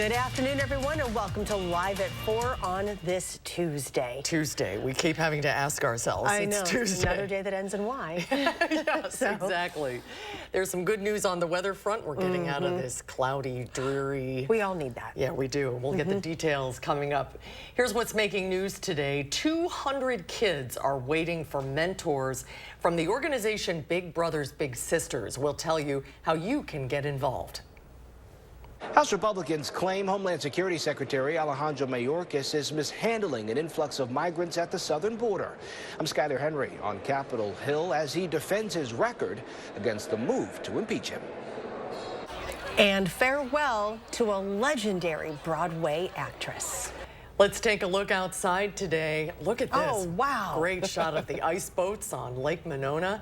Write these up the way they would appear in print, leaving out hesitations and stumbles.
Good afternoon, everyone, and welcome to Live at 4 on this Tuesday. We keep having to ask ourselves. I know. It's Tuesday. Another day that ends in Y. Yes, exactly. There's some good news on the weather front. We're getting out of this cloudy, dreary. We all need that. Yeah, we do. We'll get the details coming up. Here's what's making news today. 200 kids are waiting for mentors from the organization Big Brothers Big Sisters. We'll tell you how you can get involved. House Republicans claim Homeland Security Secretary Alejandro Mayorkas is mishandling an influx of migrants at the southern border. I'm Skyler Henry on Capitol Hill as he defends his record against the move to impeach him. And farewell to a legendary Broadway actress. Let's take a look outside today. Look at this. Oh, wow. Great shot of the ice boats on Lake Monona.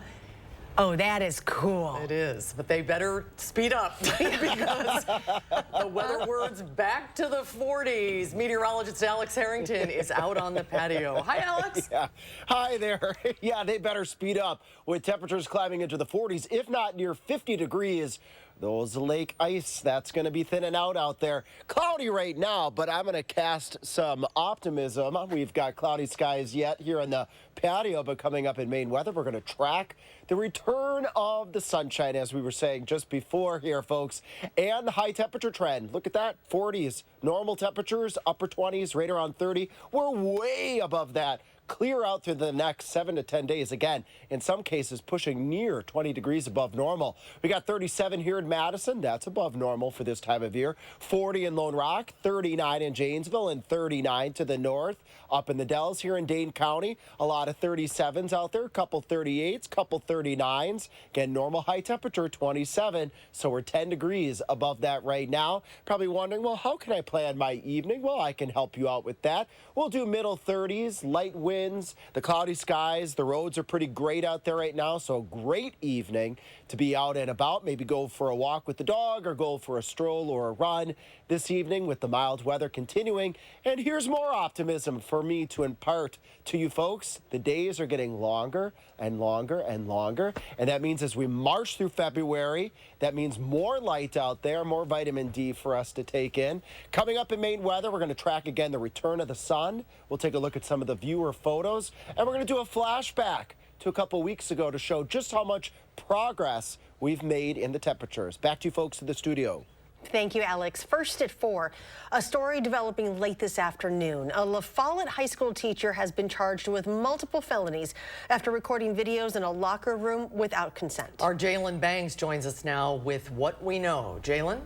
Oh, that is cool. It is, but they better speed up because the weather word's back to the 40s. Meteorologist Alex Harrington is out on the patio. Hi, Alex. Yeah. Hi there. Yeah, they better speed up with temperatures climbing into the 40s, if not near 50 degrees. Those lake ice, that's going to be thinning out there. Cloudy right now, but I'm going to cast some optimism. We've got cloudy skies yet here on the patio, but coming up in Maine weather, we're going to track the return of the sunshine, as we were saying just before here, folks, and the high temperature trend. Look at that, 40s. Normal temperatures, upper 20s, right around 30. We're way above that. Clear out through the next 7 to 10 days. Again, in some cases, pushing near 20 degrees above normal. We got 37 here in Madison. That's above normal for this time of year. 40 in Lone Rock, 39 in Janesville, and 39 to the north. Up in the Dells here in Dane County, a lot of 37s out there, a couple 38s, couple 39s. Again, normal high temperature, 27. So we're 10 degrees above that right now. Probably wondering, well, how can I plan my evening? Well, I can help you out with that. We'll do middle 30s, light winds, the cloudy skies. The roads are pretty great out there right now, so great evening to be out and about. Maybe go for a walk with the dog or go for a stroll or a run this evening with the mild weather continuing. And here's more optimism for me to impart to you folks. The days are getting longer and longer and longer, and that means as we march through February, that means more light out there, more vitamin D for us to take in. Coming up in Maine weather, we're going to track again the return of the sun. We'll take a look at some of the viewer photos, and we're going to do a flashback to a couple weeks ago to show just how much progress we've made in the temperatures. Back to you folks in the studio. Thank you, Alex. First at 4, a story developing late this afternoon. A La Follette high school teacher has been charged with multiple felonies after recording videos in a locker room without consent. Our Jalen Bangs joins us now with what we know. Jalen?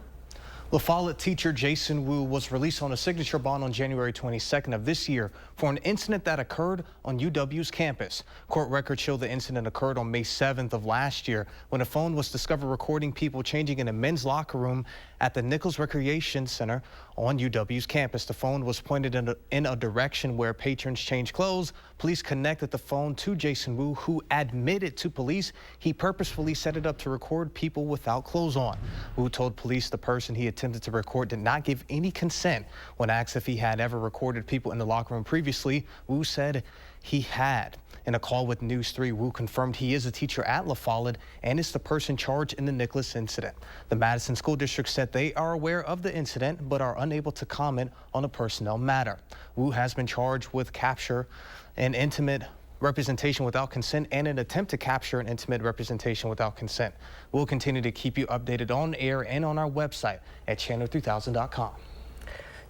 La Follette teacher Jason Wu was released on a signature bond on January 22nd of this year for an incident that occurred on UW's campus. Court records show the incident occurred on May 7th of last year when a phone was discovered recording people changing in a men's locker room at the Nichols Recreation Center on UW's campus. The phone was pointed in a direction where patrons changed clothes. Police connected the phone to Jason Wu, who admitted to police he purposefully set it up to record people without clothes on. Wu told police the person he attempted to record did not give any consent. When asked if he had ever recorded people in the locker room previously, Wu said he had. In a call with News 3, Wu confirmed he is a teacher at La Follette and is the person charged in the Nicholas incident. The Madison School District said they are aware of the incident but are unable to comment on a personnel matter. Wu has been charged with capture and intimate representation without consent and an attempt to capture an intimate representation without consent. We'll continue to keep you updated on air and on our website at channel3000.com.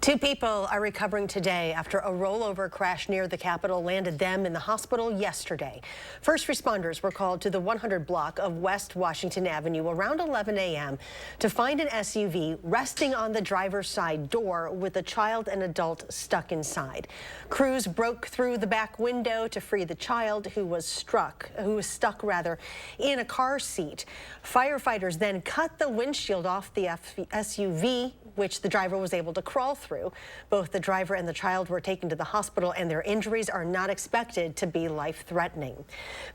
2 people are recovering today after a rollover crash near the Capitol landed them in the hospital yesterday. First responders were called to the 100 block of West Washington Avenue around 11 a.m. to find an SUV resting on the driver's side door with a child and adult stuck inside. Crews broke through the back window to free the child who was stuck in a car seat. Firefighters then cut the windshield off the SUV, which the driver was able to crawl through. Both the driver and the child were taken to the hospital, and their injuries are not expected to be life-threatening.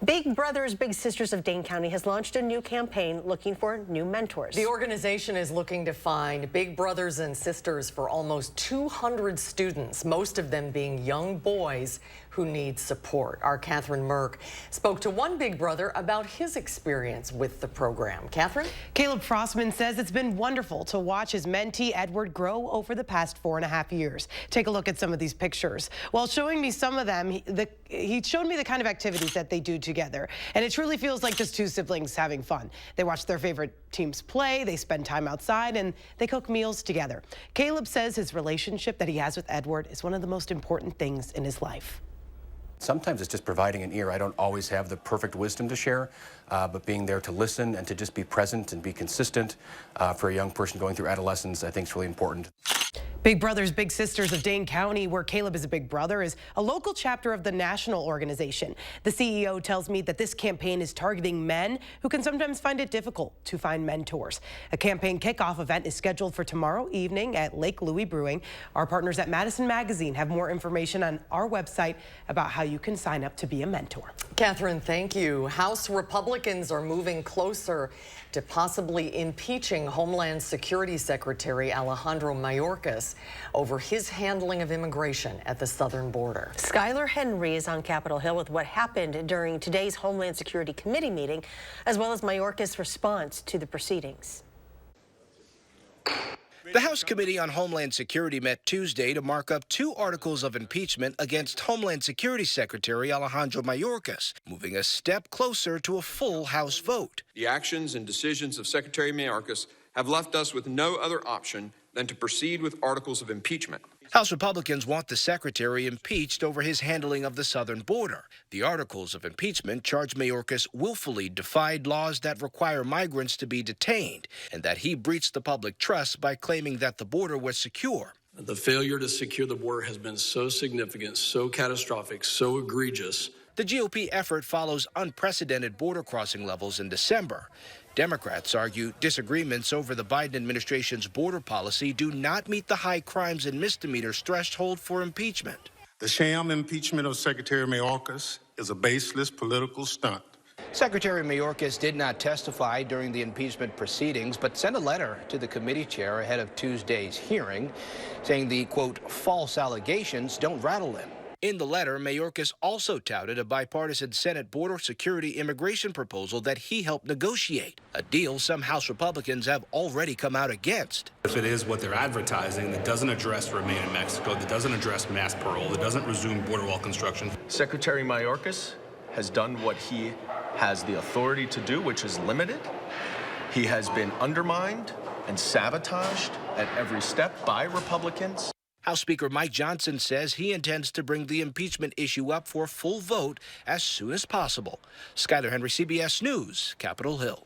Big Brothers Big Sisters of Dane County has launched a new campaign looking for new mentors. The organization is looking to find big brothers and sisters for almost 200 students, most of them being young boys who need support. Our Catherine Merck spoke to one big brother about his experience with the program. Catherine? Caleb Frostman says it's been wonderful to watch his mentee Edward grow over the past 4.5 years. Take a look at some of these pictures. While showing me some of them, he showed me the kind of activities that they do together. And it truly feels like just two siblings having fun. They watch their favorite teams play, they spend time outside, and they cook meals together. Caleb says his relationship that he has with Edward is one of the most important things in his life. Sometimes it's just providing an ear. I don't always have the perfect wisdom to share, but being there to listen and to just be present and be consistent for a young person going through adolescence, I think is really important. Big Brothers Big Sisters of Dane County, where Caleb is a big brother, is a local chapter of the national organization. The CEO tells me that this campaign is targeting men who can sometimes find it difficult to find mentors. A campaign kickoff event is scheduled for tomorrow evening at Lake Louie Brewing. Our partners at Madison Magazine have more information on our website about how you can sign up to be a mentor. Catherine, thank you. House Republicans are moving closer to possibly impeaching Homeland Security Secretary Alejandro Mayorkas over his handling of immigration at the southern border. Skylar Henry is on Capitol Hill with what happened during today's Homeland Security Committee meeting, as well as Mayorkas' response to the proceedings. The House Committee on Homeland Security met Tuesday to mark up 2 articles of impeachment against Homeland Security Secretary Alejandro Mayorkas, moving a step closer to a full House vote. The actions and decisions of Secretary Mayorkas have left us with no other option than to proceed with articles of impeachment. House Republicans want the secretary impeached over his handling of the southern border. The articles of impeachment charge Mayorkas willfully defied laws that require migrants to be detained and that he breached the public trust by claiming that the border was secure. The failure to secure the border has been so significant, so catastrophic, so egregious. The GOP effort follows unprecedented border crossing levels in December. Democrats argue disagreements over the Biden administration's border policy do not meet the high crimes and misdemeanors threshold for impeachment. The sham impeachment of Secretary Mayorkas is a baseless political stunt. Secretary Mayorkas did not testify during the impeachment proceedings, but sent a letter to the committee chair ahead of Tuesday's hearing, saying the, quote, false allegations don't rattle him. In the letter, Mayorkas also touted a bipartisan Senate border security immigration proposal that he helped negotiate, a deal some House Republicans have already come out against. If it is what they're advertising that doesn't address remain in Mexico, that doesn't address mass parole, that doesn't resume border wall construction. Secretary Mayorkas has done what he has the authority to do, which is limited. He has been undermined and sabotaged at every step by Republicans. House Speaker Mike Johnson says he intends to bring the impeachment issue up for a full vote as soon as possible. Skylar Henry, CBS News, Capitol Hill.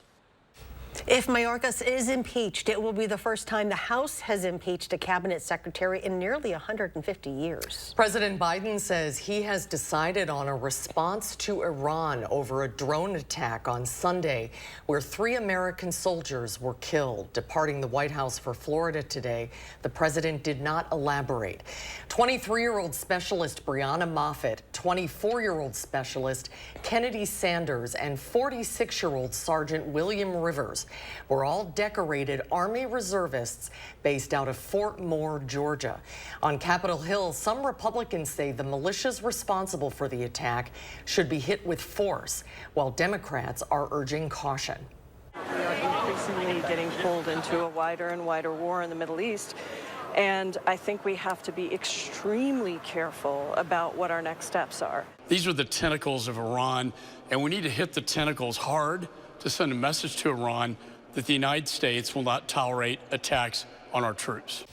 If Mayorkas is impeached, it will be the first time the House has impeached a cabinet secretary in nearly 150 years. President Biden says he has decided on a response to Iran over a drone attack on Sunday where 3 American soldiers were killed. Departing the White House for Florida today, the president did not elaborate. 23-year-old specialist Brianna Moffitt, 24-year-old specialist Kennedy Sanders, and 46-year-old Sergeant William Rivers were all decorated Army reservists based out of Fort Moore, Georgia. On Capitol Hill, some Republicans say the militias responsible for the attack should be hit with force, while Democrats are urging caution. We are increasingly getting pulled into a wider and wider war in the Middle East. And I think we have to be extremely careful about what our next steps are. These are the tentacles of Iran, and we need to hit the tentacles hard to send a message to Iran that the United States will not tolerate attacks on our troops.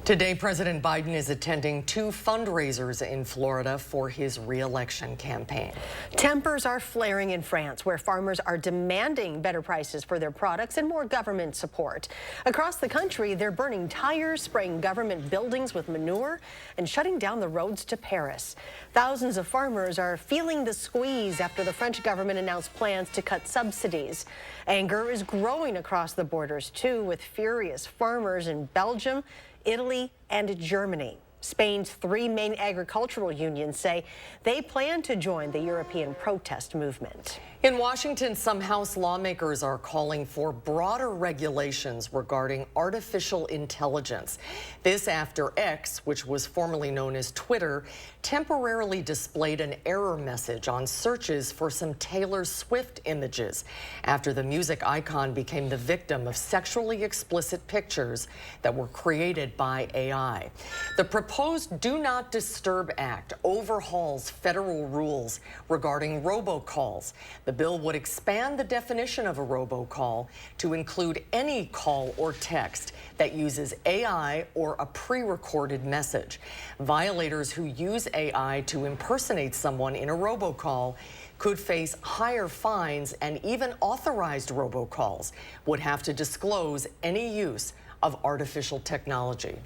Today, President Biden is attending 2 fundraisers in Florida for his re-election campaign. Tempers are flaring in France, where farmers are demanding better prices for their products and more government support. Across the country, they're burning tires, spraying government buildings with manure, and shutting down the roads to Paris. Thousands of farmers are feeling the squeeze after the French government announced plans to cut subsidies. Anger is growing across the borders, too, with furious farmers in Belgium, Italy, and Germany. Spain's 3 main agricultural unions say they plan to join the European protest movement. In Washington, some House lawmakers are calling for broader regulations regarding artificial intelligence. This after X, which was formerly known as Twitter, temporarily displayed an error message on searches for some Taylor Swift images after the music icon became the victim of sexually explicit pictures that were created by AI. The proposed Do Not Disturb Act overhauls federal rules regarding robocalls. The bill would expand the definition of a robocall to include any call or text that uses AI or a pre-recorded message. Violators who use AI to impersonate someone in a robocall could face higher fines, and even authorized robocalls would have to disclose any use of artificial technology.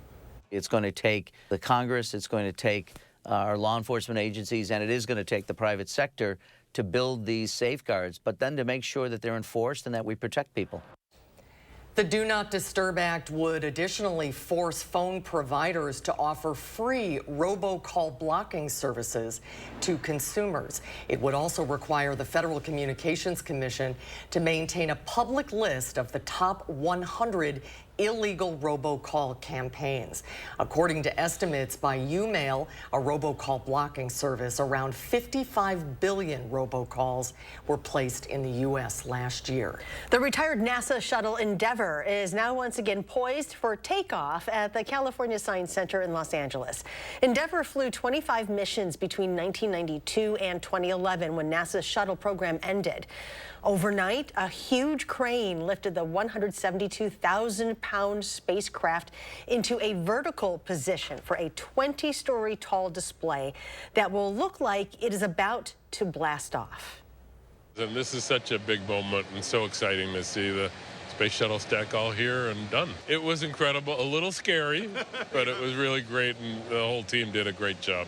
It's going to take the Congress, it's going to take our law enforcement agencies, and it is going to take the private sector to build these safeguards, but then to make sure that they're enforced and that we protect people. The Do Not Disturb Act would additionally force phone providers to offer free robocall blocking services to consumers. It would also require the Federal Communications Commission to maintain a public list of the top 100 illegal robocall campaigns. According to estimates by YouMail, a robocall blocking service, around 55 billion robocalls were placed in the U.S. last year. The retired NASA shuttle Endeavour is now once again poised for takeoff at the California Science Center in Los Angeles. Endeavour flew 25 missions between 1992 and 2011 when NASA's shuttle program ended. Overnight, a huge crane lifted the 172,000-pound spacecraft into a vertical position for a 20-story tall display that will look like it is about to blast off. And this is such a big moment and so exciting to see the space shuttle stack all here and done. It was incredible, a little scary, but it was really great, and the whole team did a great job.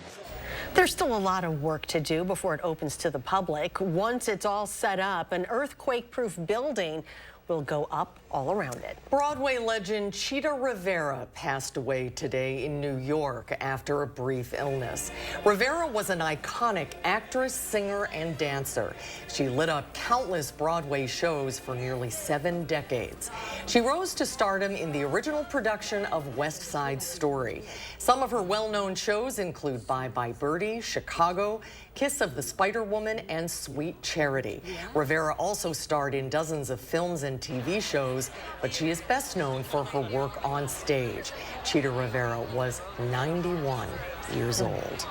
There's still a lot of work to do before it opens to the public. Once it's all set up, an earthquake-proof building will go up all around it. Broadway legend Cheetah Rivera passed away today in New York after a brief illness. Rivera was an iconic actress, singer, and dancer. She lit up countless Broadway shows for nearly 7 decades. She rose to stardom in the original production of West Side Story. Some of her well-known shows include Bye Bye Birdie, Chicago, Kiss of the Spider-Woman, and Sweet Charity. Yeah. Rivera also starred in dozens of films and TV shows, but she is best known for her work on stage. Cheetah Rivera was 91 years old.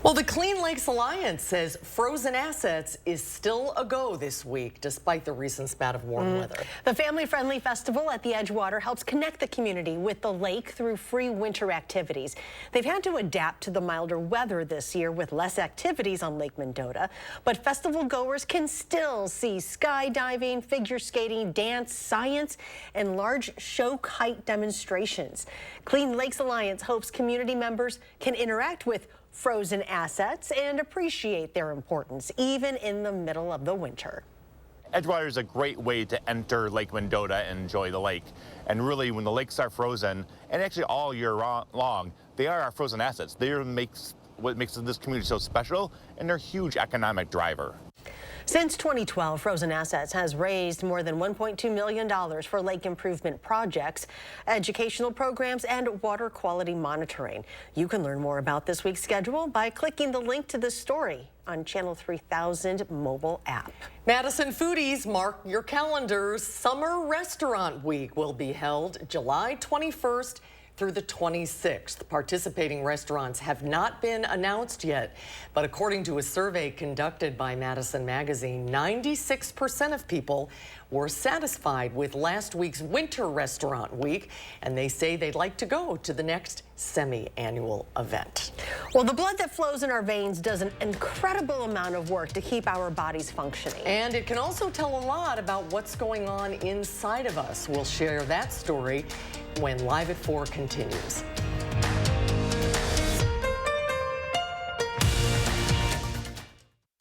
Well, the Clean Lakes Alliance says frozen assets is still a go this week, despite the recent spat of warm weather. The family-friendly festival at the Edgewater helps connect the community with the lake through free winter activities. They've had to adapt to the milder weather this year with less activities on Lake Mendota, but festival goers can still see skydiving, figure skating, dance, science, and large show kite demonstrations. Clean Lakes Alliance hopes community members can interact with frozen assets and appreciate their importance, even in the middle of the winter. Edgewater is a great way to enter Lake Mendota and enjoy the lake. And really, when the lakes are frozen, and actually all year long, they are our frozen assets. They are what makes this community so special, and they're a huge economic driver. Since 2012, Frozen Assets has raised more than $1.2 million for lake improvement projects, educational programs, and water quality monitoring. You can learn more about this week's schedule by clicking the link to this story on Channel 3000 mobile app. Madison foodies, mark your calendars. Summer Restaurant Week will be held July 21st through the 26th. Participating restaurants have not been announced yet, but according to a survey conducted by Madison Magazine, 96% of people were satisfied with last week's Winter Restaurant Week, and they say they'd like to go to the next semi-annual event. Well, the blood that flows in our veins does an incredible amount of work to keep our bodies functioning. And it can also tell a lot about what's going on inside of us. We'll share that story when Live at 4 continues.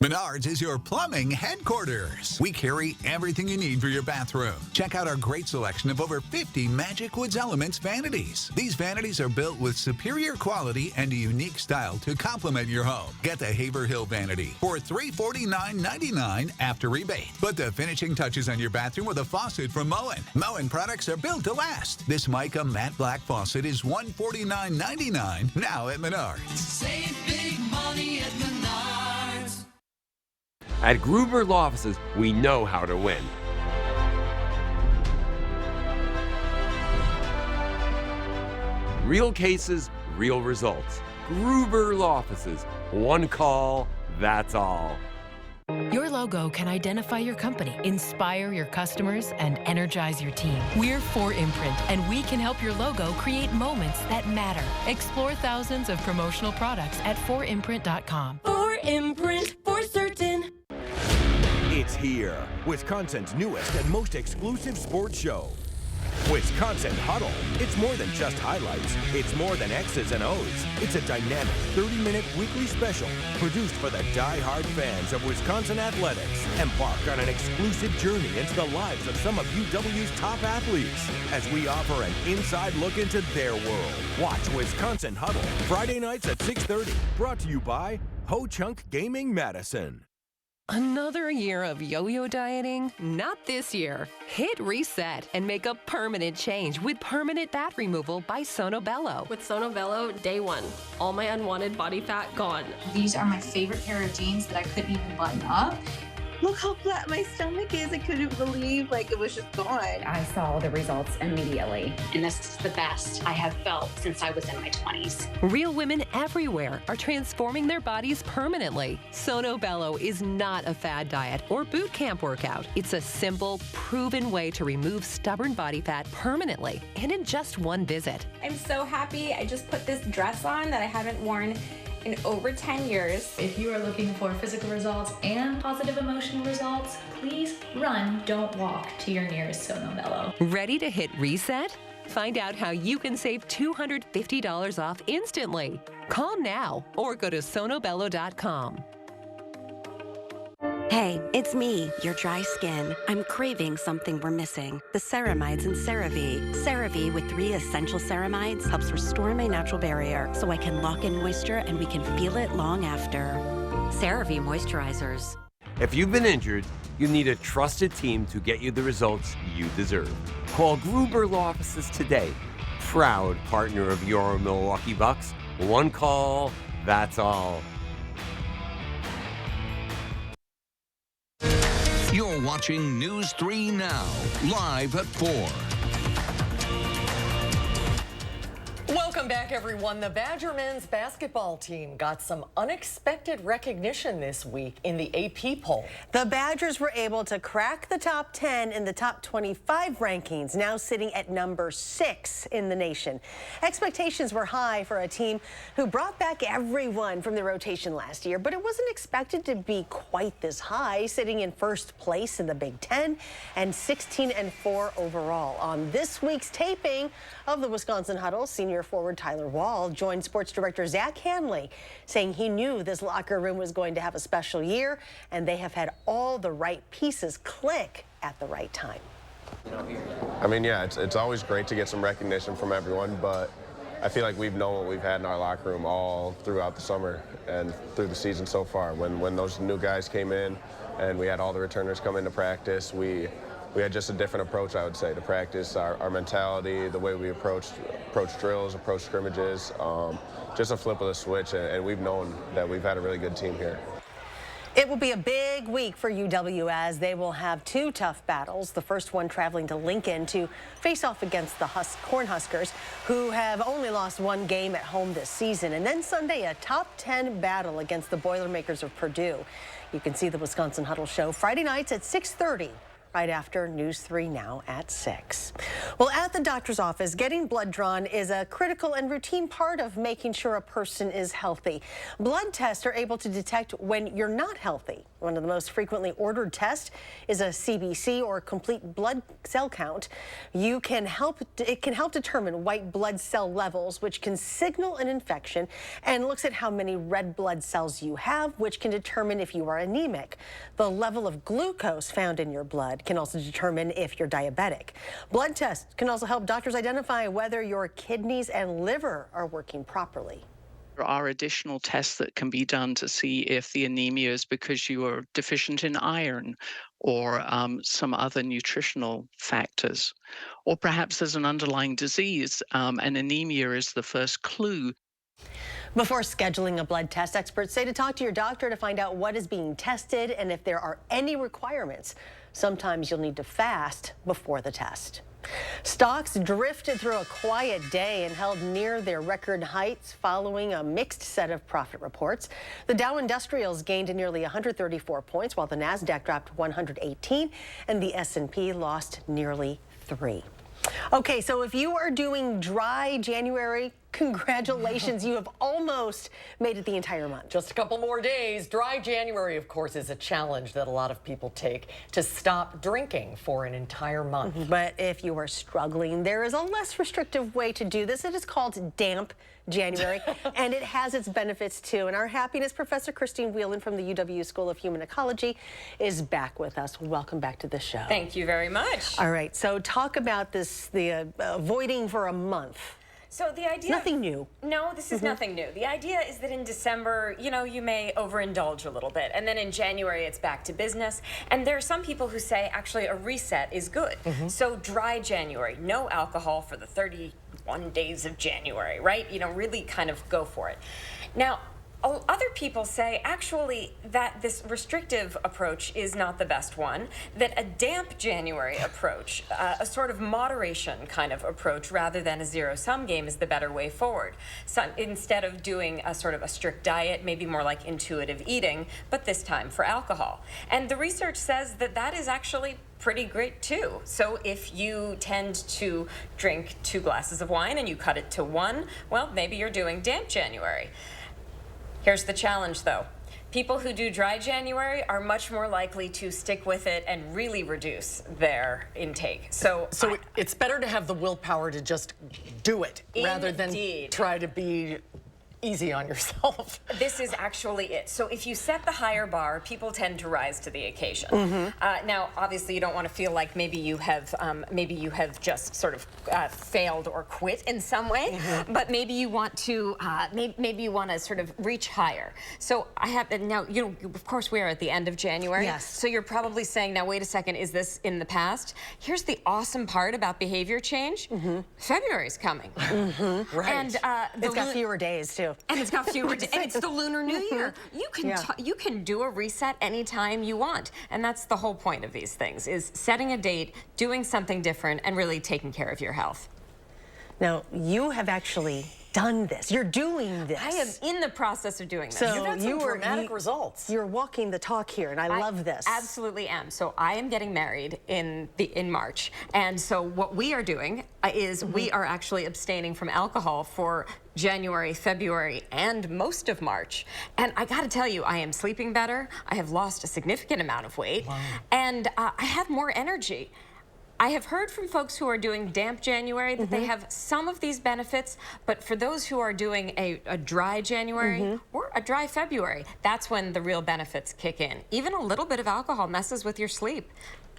Menards is your plumbing headquarters. We carry everything you need for your bathroom. Check out our great selection of over 50 Magic Woods Elements vanities. These vanities are built with superior quality and a unique style to complement your home. Get the Haverhill vanity for $349.99 after rebate. Put the finishing touches on your bathroom with a faucet from Moen. Moen products are built to last. This mica matte black faucet is $149.99 now at Menards. Save big money at Menards. At Gruber Law Offices, we know how to win. Real cases, real results. Gruber Law Offices. One call, that's all. Your logo can identify your company, inspire your customers, and energize your team. We're 4imprint, and we can help your logo create moments that matter. Explore thousands of promotional products at 4imprint.com. 4imprint, for certain. It's here, Wisconsin's newest and most exclusive sports show. Wisconsin Huddle. It's more than just highlights. It's more than X's and O's. It's a dynamic 30-minute weekly special produced for the die-hard fans of Wisconsin athletics. Embark on an exclusive journey into the lives of some of UW's top athletes as we offer an inside look into their world. Watch Wisconsin Huddle Friday nights at 6:30. Brought to you by Ho Chunk Gaming Madison. Another year of yo-yo dieting? Not this year. Hit reset and make a permanent change with permanent fat removal by Sono Bello. With Sono Bello, day one, all my unwanted body fat gone. These are my favorite pair of jeans that I couldn't even button up. Look how flat my stomach is. I couldn't believe it was just gone. I saw the results immediately. And this is the best I have felt since I was in my 20s. Real women everywhere are transforming their bodies permanently. Sono Bello is not a fad diet or boot camp workout. It's a simple, proven way to remove stubborn body fat permanently and in just one visit. I'm so happy. I just put this dress on that I haven't worn in over 10 years. If you are looking for physical results and positive emotional results, please run, don't walk to your nearest Sono Bello. Ready to hit reset? Find out how you can save $250 off instantly. Call now or go to sonobello.com. Hey, it's me, your dry skin. I'm craving something we're missing. The ceramides in CeraVe. CeraVe with 3 essential ceramides helps restore my natural barrier so I can lock in moisture and we can feel it long after. CeraVe moisturizers. If you've been injured, you need a trusted team to get you the results you deserve. Call Gruber Law Offices today. Proud partner of your Milwaukee Bucks. One call, that's all. You're watching News 3 Now, live at 4. Welcome back, everyone. The Badger men's basketball team got some unexpected recognition this week in the AP poll. The Badgers were able to crack the top 10 in the top 25 rankings, now sitting at number 6 in the nation. Expectations were high for a team who brought back everyone from the rotation last year, but it wasn't expected to be quite this high, sitting in first place in the Big Ten and 16-4 overall. On this week's taping of the Wisconsin Huddle, senior forward Tyler Wall joined sports director Zach Hanley, saying he knew this locker room was going to have a special year, and they have had all the right pieces click at the right time. I mean, yeah, it's always great to get some recognition from everyone, but I feel like we've known what we've had in our locker room all throughout the summer and through the season so far. When those new guys came in and we had all the returners come into practice, we had just a different approach, I would say, to practice, our mentality, the way we approach drills, approach scrimmages, just a flip of the switch, and we've known that we've had a really good team here. It will be a big week for UW as they will have 2 tough battles. The first one traveling to Lincoln to face off against the Cornhuskers, who have only lost 1 game at home this season. And then Sunday, a top 10 battle against the Boilermakers of Purdue. You can see the Wisconsin Huddle show Friday nights at 6:30 right after News 3 Now at 6. Well, at the doctor's office, getting blood drawn is a critical and routine part of making sure a person is healthy. Blood tests are able to detect when you're not healthy. One of the most frequently ordered tests is a CBC, or complete blood cell count. It can help determine white blood cell levels, which can signal an infection, and looks at how many red blood cells you have, which can determine if you are anemic. The level of glucose found in your blood can also determine if you're diabetic. Blood tests can also help doctors identify whether your kidneys and liver are working properly. There are additional tests that can be done to see if the anemia is because you are deficient in iron or some other nutritional factors. Or perhaps there's an underlying disease, and anemia is the first clue. Before scheduling a blood test, experts say to talk to your doctor to find out what is being tested and if there are any requirements. Sometimes you'll need to fast before the test. Stocks drifted through a quiet day and held near their record heights following a mixed set of profit reports. The Dow Industrials gained nearly 134 points, while the Nasdaq dropped 118 and the S&P lost nearly 3. Okay, so if you are doing dry January, congratulations, you have almost made it the entire month. Just a couple more days. Dry January, of course, is a challenge that a lot of people take to stop drinking for an entire month. But if you are struggling, there is a less restrictive way to do this. It is called damp January, and it has its benefits too. And our happiness professor, Christine Whelan from the UW School of Human Ecology, is back with us. Welcome back to the show. Thank you very much. All right, so talk about this, the avoiding for a month. So the idea... Nothing new. No, this is nothing new. The idea is that in December, you know, you may overindulge a little bit. And then in January, it's back to business. And there are some people who say, actually, a reset is good. So dry January, no alcohol for the 31 days of January, right? You know, really kind of go for it. Now, other people say, actually, that this restrictive approach is not the best one, that a damp January approach, a sort of moderation kind of approach rather than a zero-sum game, is the better way forward. So instead of doing a sort of a strict diet, maybe more like intuitive eating, but this time for alcohol. And the research says that that is actually pretty great too. So if you tend to drink 2 glasses of wine and you cut it to 1, well, maybe you're doing damp January. Here's the challenge, though. People who do dry January are much more likely to stick with it and really reduce their intake. So it's better to have the willpower to just do it rather than try to be easy on yourself. This is actually it. So if you set the higher bar, people tend to rise to the occasion. Now, obviously, you don't want to feel like maybe you have just sort of failed or quit in some way, but maybe you want to maybe you want to sort of reach higher. So I have now, you know, of course, we are at the end of January. Yes. So you're probably saying, now wait a second, is this in the past? Here's the awesome part about behavior change. February's coming. Right. And it's got fewer days too. And it's got fewer days. And it's the Lunar New Year. You can do a reset anytime you want. And that's the whole point of these things, is setting a date, doing something different, and really taking care of your health. Now, you have actually done this. You're doing this. I am in the process of doing this. So You've had some dramatic results. You're walking the talk here, and I love this. Absolutely am. So I am getting married in March, and so what we are doing is we are actually abstaining from alcohol for January, February, and most of March. And I got to tell you, I am sleeping better. I have lost a significant amount of weight, and I have more energy. I have heard from folks who are doing damp January that they have some of these benefits, but for those who are doing a dry January or a dry February, that's when the real benefits kick in. Even a little bit of alcohol messes with your sleep.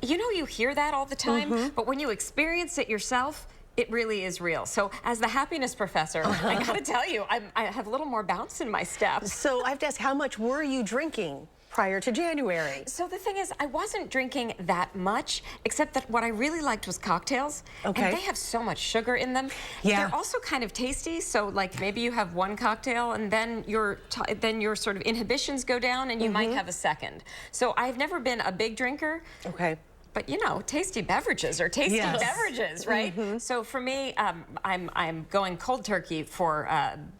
You know, you hear that all the time, but when you experience it yourself, it really is real. So as the happiness professor, I gotta tell you, I have a little more bounce in my step. So I have to ask, how much were you drinking prior to January? So the thing is, I wasn't drinking that much, except that what I really liked was cocktails. Okay. And they have so much sugar in them. Yeah. They're also kind of tasty, so like maybe you have 1 cocktail and then your sort of inhibitions go down and you might have a second. So I've never been a big drinker. Okay. but you know, tasty beverages are tasty Yes. beverages, right? So for me, I'm going cold turkey for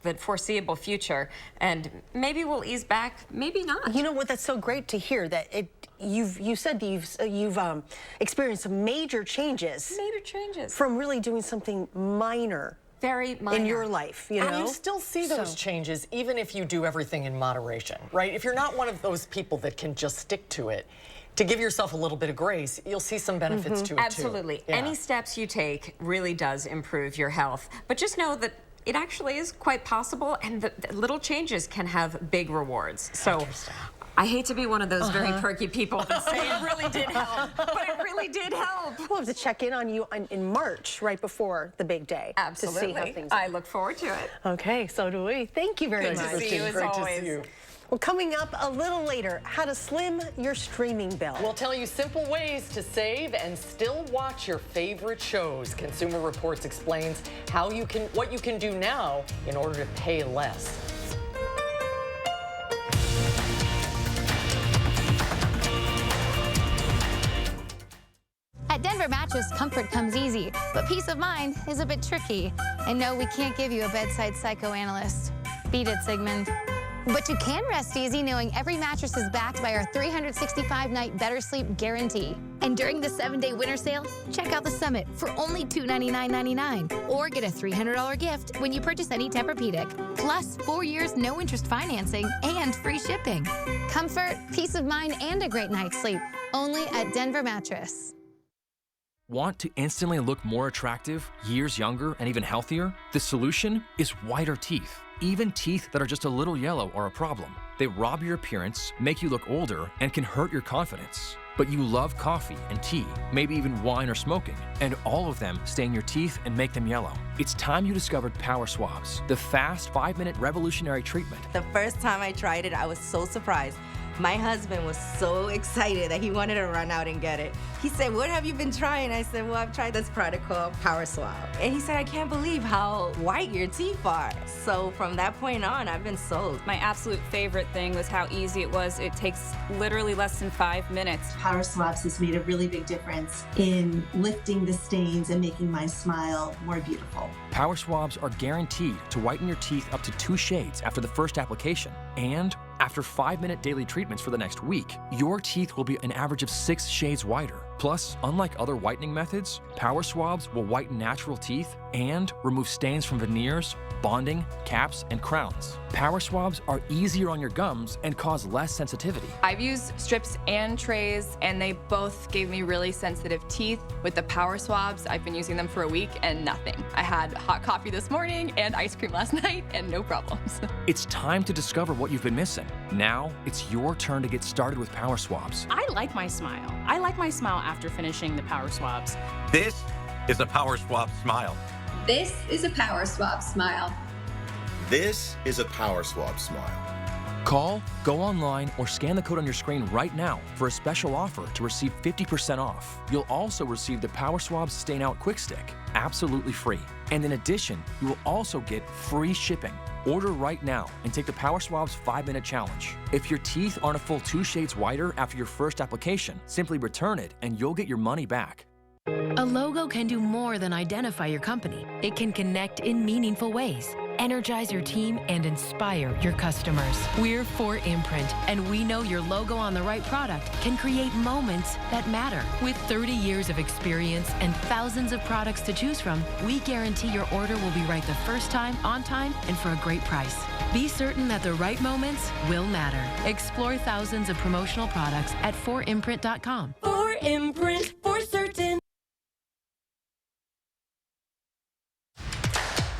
the foreseeable future, and maybe we'll ease back, maybe not. You know what? That's so great to hear that you said you've experienced some major changes. Major changes. From really doing something minor. Very minor. In your life, you know? And you still see those changes even if you do everything in moderation, right? If you're not one of those people that can just stick to it, to give yourself a little bit of grace, you'll see some benefits to it Absolutely. too. Yeah. Any steps you take really does improve your health. But just know that it actually is quite possible, and the little changes can have big rewards. So I hate to be one of those very perky people that say it really did help, but it really did help. We'll have to check in on you in March, right before the big day. Absolutely. To see how things I look forward to it. Okay, so do we. Thank you very much. Good to see you as always. See you. Well, coming up a little later, how to slim your streaming bill. We'll tell you simple ways to save and still watch your favorite shows. Consumer Reports explains what you can do now in order to pay less. At Denver Mattress, comfort comes easy, but peace of mind is a bit tricky. And no, we can't give you a bedside psychoanalyst. Beat it, Sigmund. But you can rest easy knowing every mattress is backed by our 365-night better sleep guarantee. And during the 7-day winter sale, check out the Summit for only $299.99, or get a $300 gift when you purchase any Tempur-Pedic. Plus 4 years no-interest financing and free shipping. Comfort, peace of mind, and a great night's sleep. Only at Denver Mattress. Want to instantly look more attractive, years younger, and even healthier? The solution is whiter teeth. Even teeth that are just a little yellow are a problem. They rob your appearance, make you look older, and can hurt your confidence. But you love coffee and tea, maybe even wine or smoking, and all of them stain your teeth and make them yellow. It's time you discovered Power Swabs, the fast 5-minute revolutionary treatment. The first time I tried it, I was so surprised. My husband was so excited that he wanted to run out and get it. He said, "What have you been trying?" I said, "Well, I've tried this product called Power Swab." And he said, "I can't believe how white your teeth are." So from that point on, I've been sold. My absolute favorite thing was how easy it was. It takes literally less than 5 minutes. Power Swabs has made a really big difference in lifting the stains and making my smile more beautiful. Power Swabs are guaranteed to whiten your teeth up to 2 shades after the first application. And after 5-minute daily treatments for the next week, your teeth will be an average of 6 shades whiter. Plus, unlike other whitening methods, Power Swabs will whiten natural teeth and remove stains from veneers, bonding, caps, and crowns. Power Swabs are easier on your gums and cause less sensitivity. I've used strips and trays, and they both gave me really sensitive teeth. With the Power Swabs, I've been using them for a week and nothing. I had hot coffee this morning and ice cream last night and no problems. It's time to discover what you've been missing. Now, it's your turn to get started with Power Swabs. I like my smile. I like my smile after finishing the Power Swabs. This is a Power Swab smile. This is a Power Swab smile. This is a Power Swab smile. Call, go online, or scan the code on your screen right now for a special offer to receive 50% off. You'll also receive the Power Swabs Stain Out Quick Stick, absolutely free. And in addition, you will also get free shipping. Order right now and take the Power Swabs 5-minute challenge. If your teeth aren't a full 2 shades whiter after your first application, simply return it and you'll get your money back. A logo can do more than identify your company. It can connect in meaningful ways, energize your team, and inspire your customers. We're 4imprint, and we know your logo on the right product can create moments that matter. With 30 years of experience and thousands of products to choose from, we guarantee your order will be right the first time, on time, and for a great price. Be certain that the right moments will matter. Explore thousands of promotional products at 4imprint.com. 4imprint, for certain.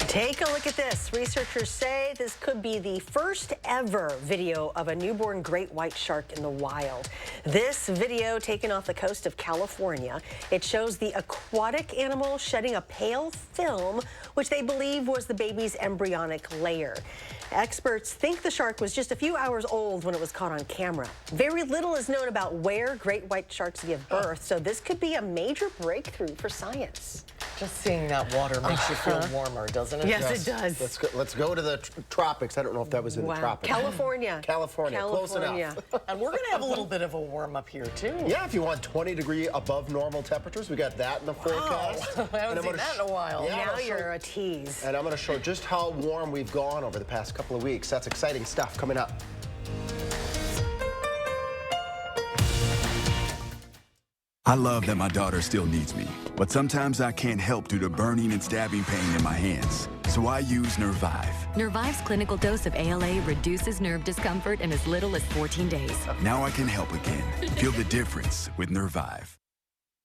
Take a look at this. Researchers say this could be the first ever video of a newborn great white shark in the wild. This video taken off the coast of California. It shows the aquatic animal shedding a pale film, which they believe was the baby's embryonic layer. Experts think the shark was just a few hours old when it was caught on camera. Very little is known about where great white sharks give birth, so this could be a major breakthrough for science. Just seeing that water makes you feel warmer, doesn't it? Yes, it does. Let's go to the tropics. I don't know if that was in the tropics. California. California. Close enough. And we're going to have a little bit of a warm up here, too. Yeah, if you want 20-degree above normal temperatures, we got that in the forecast. I haven't seen that in a while. Yeah, now you're a tease. And I'm going to show just how warm we've gone over the past couple of weeks. That's exciting stuff coming up. I love that my daughter still needs me, but sometimes I can't help due to burning and stabbing pain in my hands. So I use Nervive. Nervive's clinical dose of ALA reduces nerve discomfort in as little as 14 days. Now I can help again. Feel the difference with Nervive.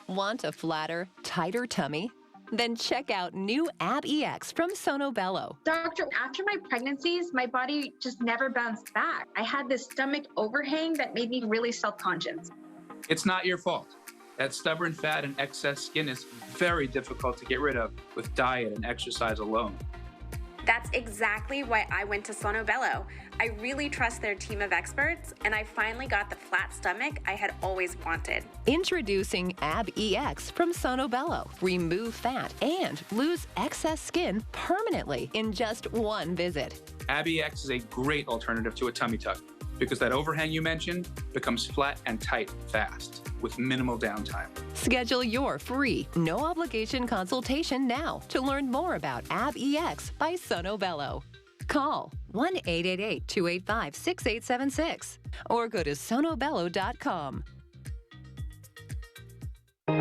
Want a flatter, tighter tummy? Then check out new Ab EX from Sono Bello. Doctor, after my pregnancies, my body just never bounced back. I had this stomach overhang that made me really self-conscious. It's not your fault. That stubborn fat and excess skin is very difficult to get rid of with diet and exercise alone. That's exactly why I went to Sono Bello. I really trust their team of experts, and I finally got the flat stomach I had always wanted. Introducing Ab EX from Sono Bello. Remove fat and lose excess skin permanently in just one visit. Ab EX is a great alternative to a tummy tuck because that overhang you mentioned becomes flat and tight fast with minimal downtime. Schedule your free, no-obligation consultation now to learn more about Ab EX by Sono Bello. Call 1-888-285-6876 or go to sonobello.com.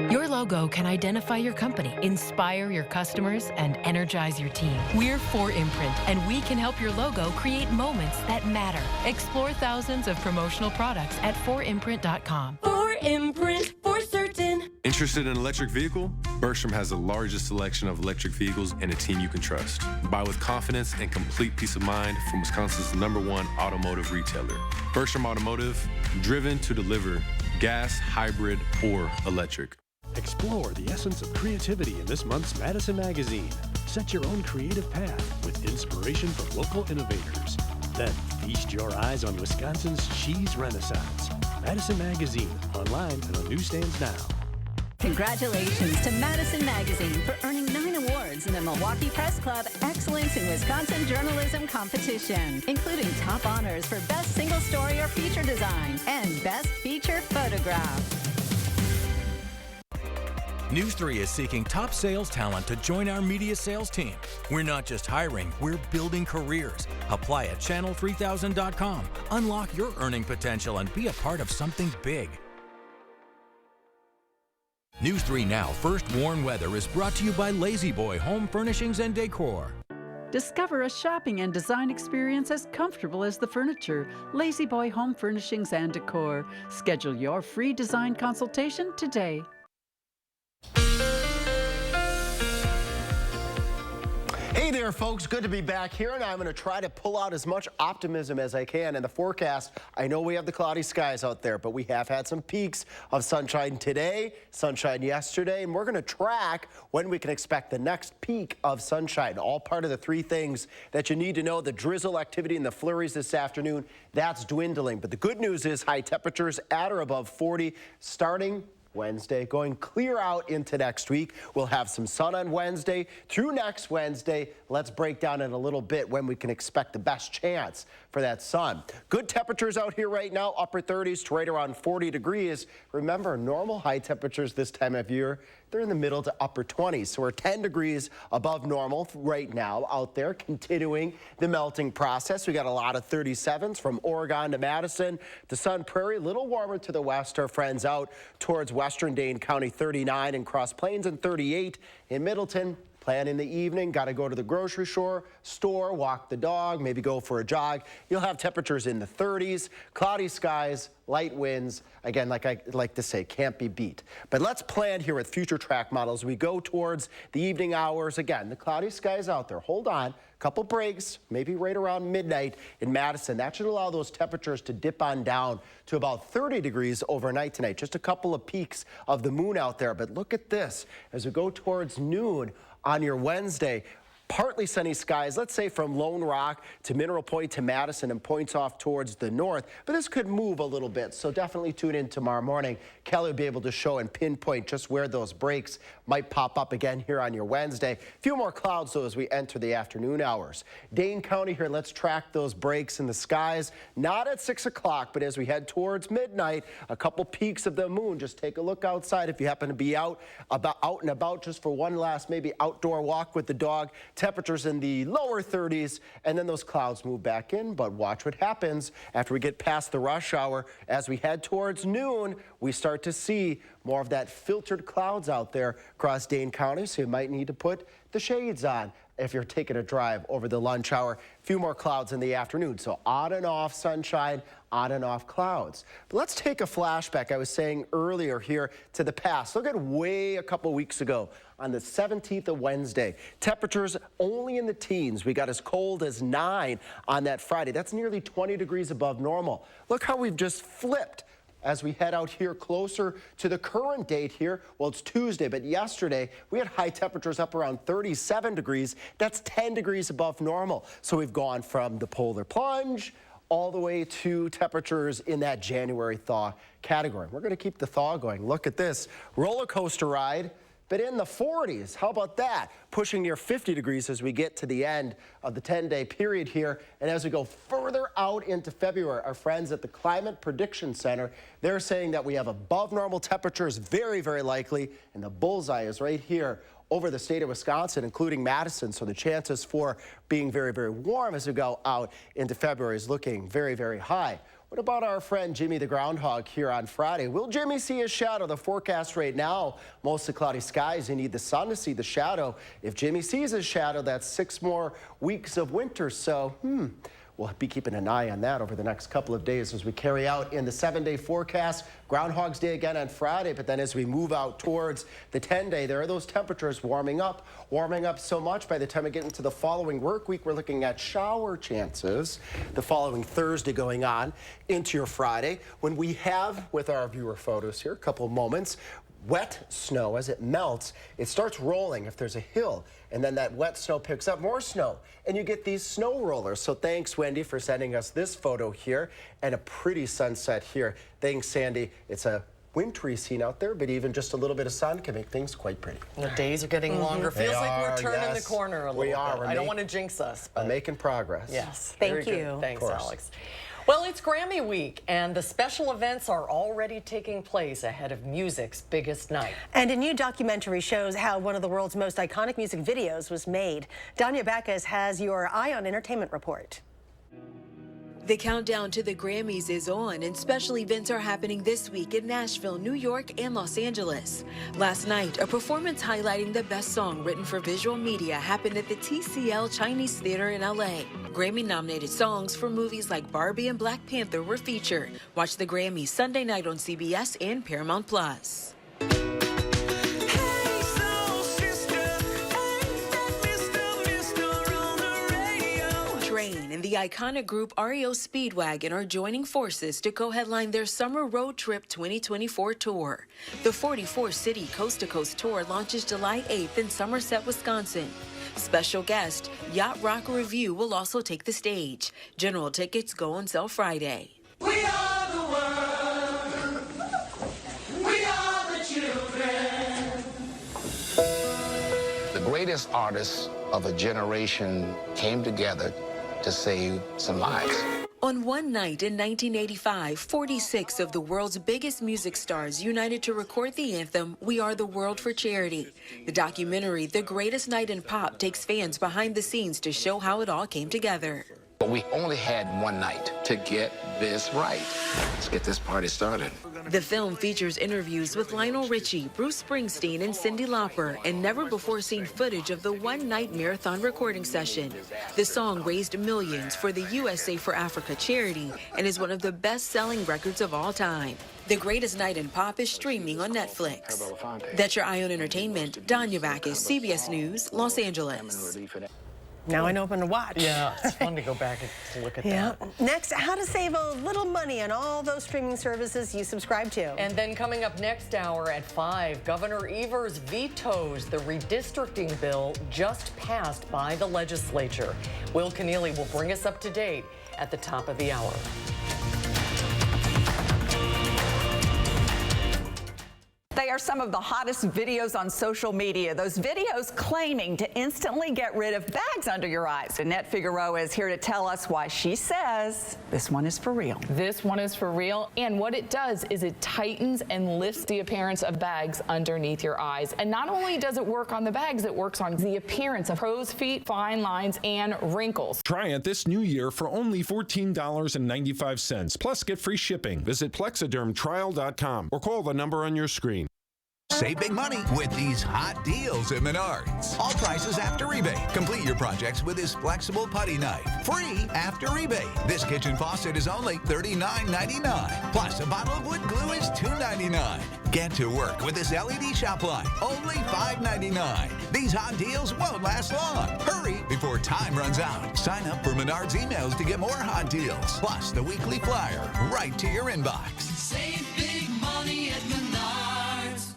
Your logo can identify your company, inspire your customers, and energize your team. We're 4imprint, and we can help your logo create moments that matter. Explore thousands of promotional products at 4imprint.com. 4imprint, for certain. Interested in an electric vehicle? Bergstrom has the largest selection of electric vehicles and a team you can trust. Buy with confidence and complete peace of mind from Wisconsin's #1 automotive retailer. Bergstrom Automotive, driven to deliver gas, hybrid, or electric. Explore the essence of creativity in this month's Madison magazine. Set your own creative path with inspiration from local innovators. Then feast your eyes on Wisconsin's cheese renaissance. Madison Magazine, online and on newsstands now. Congratulations to Madison Magazine for earning 9 awards in the Milwaukee Press Club Excellence in Wisconsin Journalism Competition, including top honors for Best Single Story or Feature Design and Best Feature Photograph. News 3 is seeking top sales talent to join our media sales team. We're not just hiring, we're building careers. Apply at channel3000.com. Unlock your earning potential and be a part of something big. News 3 Now First Warn Weather is brought to you by Lazy Boy Home Furnishings and Decor. Discover a shopping and design experience as comfortable as the furniture. Lazy Boy Home Furnishings and Decor. Schedule your free design consultation today. Hey there, folks. Good to be back here, and I'm going to try to pull out as much optimism as I can. In the forecast, I know we have the cloudy skies out there, but we have had some peaks of sunshine today, sunshine yesterday, and we're going to track when we can expect the next peak of sunshine. All part of the 3 things that you need to know. The drizzle activity and the flurries this afternoon, that's dwindling. But the good news is high temperatures at or above 40 starting Wednesday, going clear out into next week. We'll have some sun on Wednesday through next Wednesday. Let's break down in a little bit when we can expect the best chance for that sun. Good temperatures out here right now, upper 30s to right around 40 degrees. Remember, normal high temperatures this time of year, they're in the middle to upper 20s. So we're 10 degrees above normal right now out there, continuing the melting process. We got a lot of 37s from Oregon to Madison to Sun Prairie, a little warmer to the west. Our friends out towards Western Dane County, 39 in Cross Plains and 38 in Middleton. Plan in the evening, got to go to the grocery store, walk the dog, maybe go for a jog. You'll have temperatures in the 30s, cloudy skies, light winds. Again, like I like to say, can't be beat. But let's plan here with future track models. We go towards the evening hours. Again, the cloudy skies out there. Hold on, couple breaks, maybe right around midnight in Madison. That should allow those temperatures to dip on down to about 30 degrees overnight tonight. Just a couple of peaks of the moon out there. But look at this. As we go towards noon, on your Wednesday, partly sunny skies, let's say from Lone Rock to Mineral Point to Madison and points off towards the north. But this could move a little bit, so definitely tune in tomorrow morning. Kelly will be able to show and pinpoint just where those breaks might pop up again here on your Wednesday. A few more clouds, though, as we enter the afternoon hours. Dane County here, let's track those breaks in the skies. Not at 6 o'clock, but as we head towards midnight, a couple peaks of the moon. Just take a look outside if you happen to be out and about just for one last maybe outdoor walk with the dog. Temperatures in the lower 30s, and then those clouds move back in. But watch what happens after we get past the rush hour. As we head towards noon, we start to see more of that filtered clouds out there across Dane County, so you might need to put the shades on if you're taking a drive over the lunch hour. A few more clouds in the afternoon, so on and off sunshine, on and off clouds. But let's take a flashback, I was saying earlier here, to the past. Look at way a couple weeks ago on the 17th of Wednesday. Temperatures only in the teens. We got as cold as 9 on that Friday. That's nearly 20 degrees above normal. Look how we've just flipped as we head out here closer to the current date here. Well, it's Tuesday, but yesterday we had high temperatures up around 37 degrees. That's 10 degrees above normal. So we've gone from the polar plunge all the way to temperatures in that January thaw category. We're going to keep the thaw going. Look at this roller coaster ride, but in the 40s. How about that? Pushing near 50 degrees as we get to the end of the 10-day period here. And as we go further out into February, our friends at the Climate Prediction Center, they're saying that we have above normal temperatures, very, very likely. And the bullseye is right here over the state of Wisconsin, including Madison. So the chances for being very, very warm as we go out into February is looking very, very high. What about our friend Jimmy the Groundhog here on Friday? Will Jimmy see his shadow? The forecast right now, mostly cloudy skies. You need the sun to see the shadow. If Jimmy sees his shadow, that's 6 more weeks of winter. So, we'll be keeping an eye on that over the next couple of days as we carry out in the 7-day forecast. Groundhog's Day again on Friday, but then as we move out towards the 10-day, there are those temperatures warming up so much by the time we get into the following work week, we're looking at shower chances the following Thursday going on into your Friday, when we have, with our viewer photos here, a couple of moments, wet snow. As it melts, it starts rolling if there's a hill, and then that wet snow picks up more snow, and you get these snow rollers. So thanks, Wendy, for sending us this photo here, and a pretty sunset here. Thanks, Sandy. It's a wintry scene out there, but even just a little bit of sun can make things quite pretty. The days are getting longer. Feels like we're turning the corner a little bit. I don't want to jinx us, but we're making progress. Yes. Thank you. Thanks, Alex. Well, it's Grammy week, and the special events are already taking place ahead of music's biggest night. And a new documentary shows how one of the world's most iconic music videos was made. Danya Backus has your Eye on Entertainment report. The countdown to the Grammys is on, and special events are happening this week in Nashville, New York, and Los Angeles. Last night, a performance highlighting the best song written for visual media happened at the TCL Chinese Theater in LA. Grammy-nominated songs for movies like Barbie and Black Panther were featured. Watch the Grammys Sunday night on CBS and Paramount Plus. And the iconic group REO Speedwagon are joining forces to co-headline their Summer Road Trip 2024 tour. The 44-city coast-to-coast tour launches July 8th in Somerset, Wisconsin. Special guest, Yacht Rock Review will also take the stage. General tickets go on sale Friday. We are the world. We are the children. The greatest artists of a generation came together to save some lives. On one night in 1985, 46 of the world's biggest music stars united to record the anthem, We Are the World, for charity. The documentary, The Greatest Night in Pop, takes fans behind the scenes to show how it all came together. But we only had one night to get this right. Let's get this party started. The film features interviews with Lionel Richie, Bruce Springsteen, and Cyndi Lauper, and never-before-seen footage of the one-night marathon recording session. The song raised millions for the USA for Africa charity and is one of the best-selling records of all time. The Greatest Night in Pop is streaming on Netflix. That's your Eye on Entertainment. Danya Backus, CBS News, Los Angeles. Now I know when to watch. Yeah, it's fun to go back and look at that. Next, how to save a little money on all those streaming services you subscribe to. And then coming up next hour at 5, Governor Evers vetoes the redistricting bill just passed by the legislature. Will Keneally will bring us up to date at the top of the hour. They are some of the hottest videos on social media. Those videos claiming to instantly get rid of bags under your eyes. Annette Figueroa is here to tell us why she says this one is for real. This one is for real. And what it does is it tightens and lifts the appearance of bags underneath your eyes. And not only does it work on the bags, it works on the appearance of crow's feet, fine lines, and wrinkles. Try it this new year for only $14.95. Plus, get free shipping. Visit Plexidermtrial.com or call the number on your screen. Save big money with these hot deals at Menards. All prices after rebate. Complete your projects with this flexible putty knife. Free after rebate. This kitchen faucet is only $39.99. Plus, a bottle of wood glue is $2.99. Get to work with this LED shop line. Only $5.99. These hot deals won't last long. Hurry before time runs out. Sign up for Menards emails to get more hot deals. Plus, the weekly flyer right to your inbox. Save big money at Menards.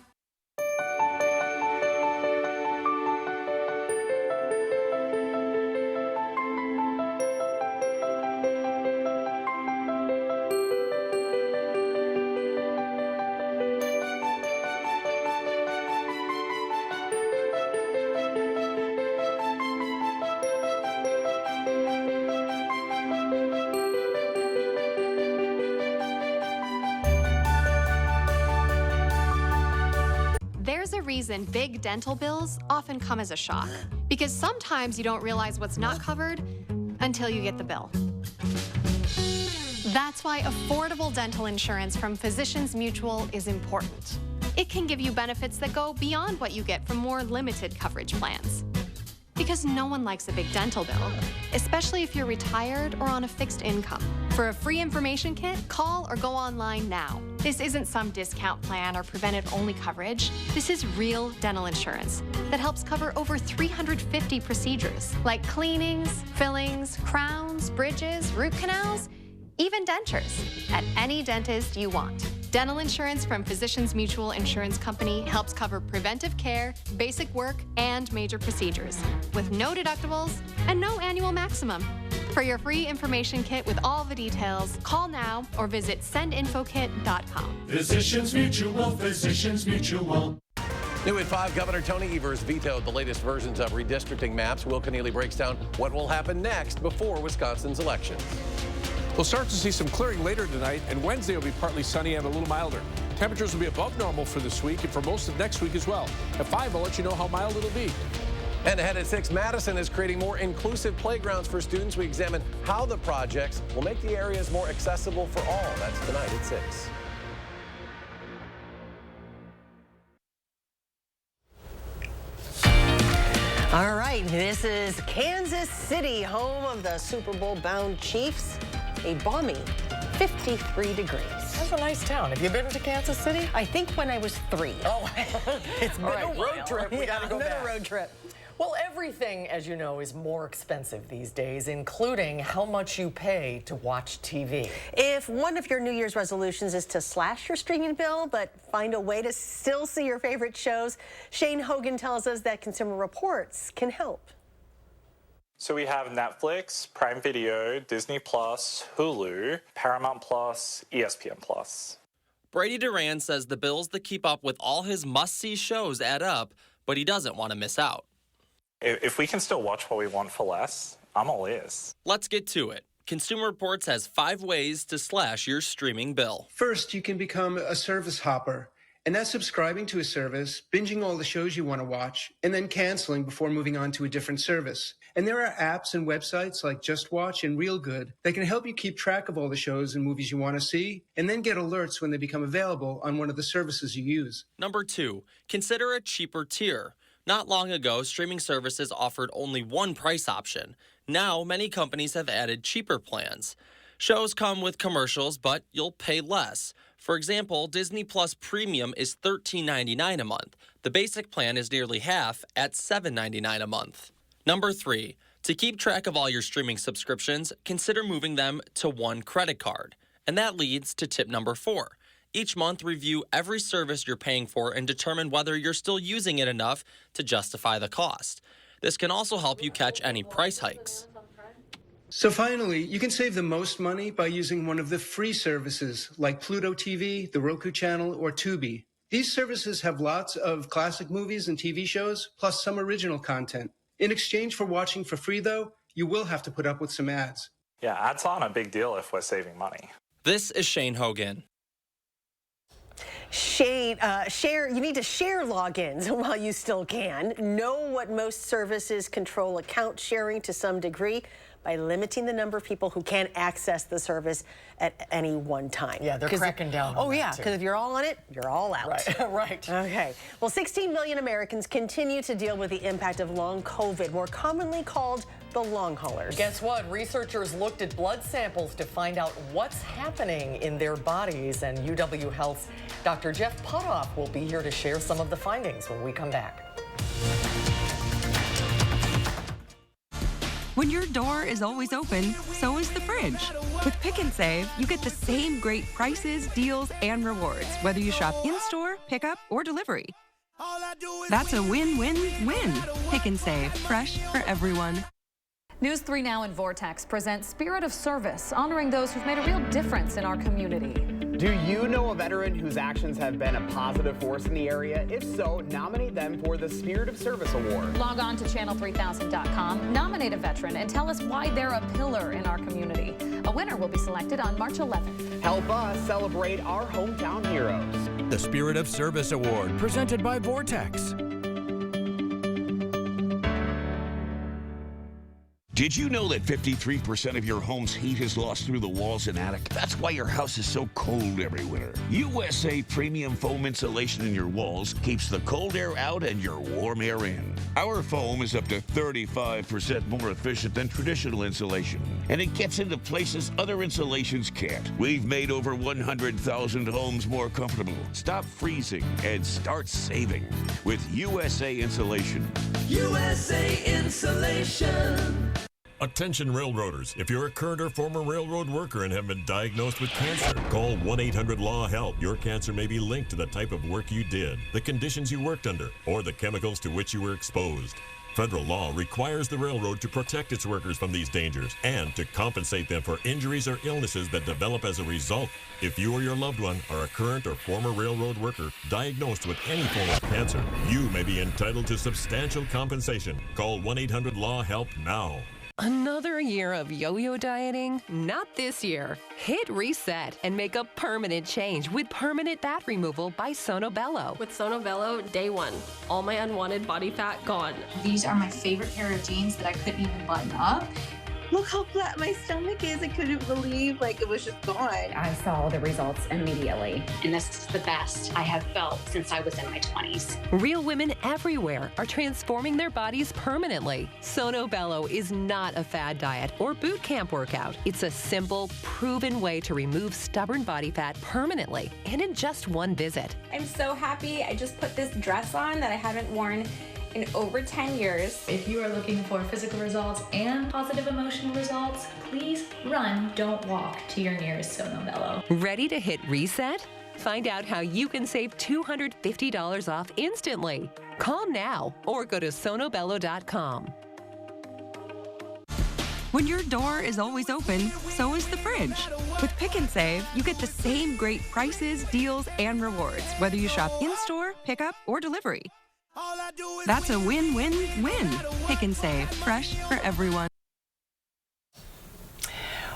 There's a reason big dental bills often come as a shock, because sometimes you don't realize what's not covered until you get the bill. That's why affordable dental insurance from Physicians Mutual is important. It can give you benefits that go beyond what you get from more limited coverage plans. Because no one likes a big dental bill, especially if you're retired or on a fixed income. For a free information kit, call or go online now. This isn't some discount plan or preventive-only coverage. This is real dental insurance that helps cover over 350 procedures, like cleanings, fillings, crowns, bridges, root canals, even dentures, at any dentist you want. Dental insurance from Physicians Mutual Insurance Company helps cover preventive care, basic work, and major procedures, with no deductibles and no annual maximum. For your free information kit with all the details, call now or visit sendinfokit.com. Physicians Mutual, Physicians Mutual. New at 5, Governor Tony Evers vetoed the latest versions of redistricting maps. Will Keneally breaks down what will happen next before Wisconsin's elections. We'll start to see some clearing later tonight, and Wednesday will be partly sunny and a little milder. Temperatures will be above normal for this week and for most of next week as well. At 5, I'll let you know how mild it'll be. And ahead at 6, Madison is creating more inclusive playgrounds for students. We examine how the projects will make the areas more accessible for all. That's tonight at 6. All right, this is Kansas City, home of the Super Bowl-bound Chiefs. A balmy 53 degrees. That's a nice town. Have you been to Kansas City? I think when I was 3. Oh, it's been a road trip. We Yeah, gotta go another back. road trip. Well, everything, as you know, is more expensive these days, including how much you pay to watch TV. If one of your New Year's resolutions is to slash your streaming bill, but find a way to still see your favorite shows, Shane Hogan tells us that Consumer Reports can help. So we have Netflix, Prime Video, Disney Plus, Hulu, Paramount Plus, ESPN Plus. Brady Duran says the bills that keep up with all his must-see shows add up, but he doesn't want to miss out. If we can still watch what we want for less, I'm all ears. Let's get to it. Consumer Reports has 5 ways to slash your streaming bill. First, you can become a service hopper. And that's subscribing to a service, binging all the shows you want to watch, and then canceling before moving on to a different service. And there are apps and websites like Just Watch and Real Good that can help you keep track of all the shows and movies you want to see, and then get alerts when they become available on one of the services you use. Number 2, consider a cheaper tier. Not long ago, streaming services offered only one price option. Now, many companies have added cheaper plans. Shows come with commercials, but you'll pay less. For example, Disney Plus Premium is $13.99 a month. The basic plan is nearly half at $7.99 a month. Number 3, To keep track of all your streaming subscriptions, consider moving them to one credit card. And that leads to tip number 4. Each month, review every service you're paying for and determine whether you're still using it enough to justify the cost. This can also help you catch any price hikes. So finally, you can save the most money by using one of the free services like Pluto TV, the Roku channel, or Tubi. These services have lots of classic movies and TV shows, plus some original content. In exchange for watching for free, though, you will have to put up with some ads. Yeah, ads aren't a big deal if we're saving money. This is Shane Hogan. You need to share logins while you still can. Know what most services control account sharing to some degree by limiting the number of people who can access the service at any one time. Yeah, they're cracking down on that, too. Because if you're all on it, you're all out. Right, right. Okay. Well, 16 million Americans continue to deal with the impact of long COVID, more commonly called the long haulers. Guess what? Researchers looked at blood samples to find out what's happening in their bodies, and UW Health's Dr. Jeff Potoff will be here to share some of the findings when we come back. When your door is always open, so is the fridge. With Pick and Save, you get the same great prices, deals, and rewards, whether you shop in-store, pickup, or delivery. That's a win-win-win. Pick and Save, fresh for everyone. News 3 Now and Vortex presents Spirit of Service, honoring those who've made a real difference in our community. Do you know a veteran whose actions have been a positive force in the area? If so, nominate them for the Spirit of Service Award. Log on to channel3000.com, nominate a veteran, and tell us why they're a pillar in our community. A winner will be selected on March 11th. Help us celebrate our hometown heroes. The Spirit of Service Award, presented by Vortex. Did you know that 53% of your home's heat is lost through the walls and attic? That's why your house is so cold every winter. USA Premium Foam Insulation in your walls keeps the cold air out and your warm air in. Our foam is up to 35% more efficient than traditional insulation, and it gets into places other insulations can't. We've made over 100,000 homes more comfortable. Stop freezing and start saving with USA Insulation. USA Insulation. Attention railroaders, if you're a current or former railroad worker and have been diagnosed with cancer, call 1-800-LAW-HELP. Your cancer may be linked to the type of work you did, the conditions you worked under, or the chemicals to which you were exposed. Federal law requires the railroad to protect its workers from these dangers and to compensate them for injuries or illnesses that develop as a result. If you or your loved one are a current or former railroad worker diagnosed with any form of cancer, you may be entitled to substantial compensation. Call 1-800-LAW-HELP now. Another year of yo-yo dieting? Not this year. Hit reset and make a permanent change with permanent fat removal by Sono Bello. With Sono Bello, day one, all my unwanted body fat gone. These are my favorite pair of jeans that I couldn't even button up. Look how flat my stomach is. I couldn't believe it was just gone. I saw the results immediately. And this is the best I have felt since I was in my 20s. Real women everywhere are transforming their bodies permanently. Sono Bello is not a fad diet or boot camp workout. It's a simple, proven way to remove stubborn body fat permanently and in just one visit. I'm so happy I just put this dress on that I haven't worn in over 10 years. If you are looking for physical results and positive emotional results, please run, don't walk to your nearest Sono Bello. Ready to hit reset? Find out how you can save $250 off instantly. Call now or go to sonobello.com. When your door is always open, so is the fridge. With Pick and Save, you get the same great prices, deals, and rewards, whether you shop in-store, pickup, or delivery. That's a win-win-win. Pick and Save, fresh for everyone.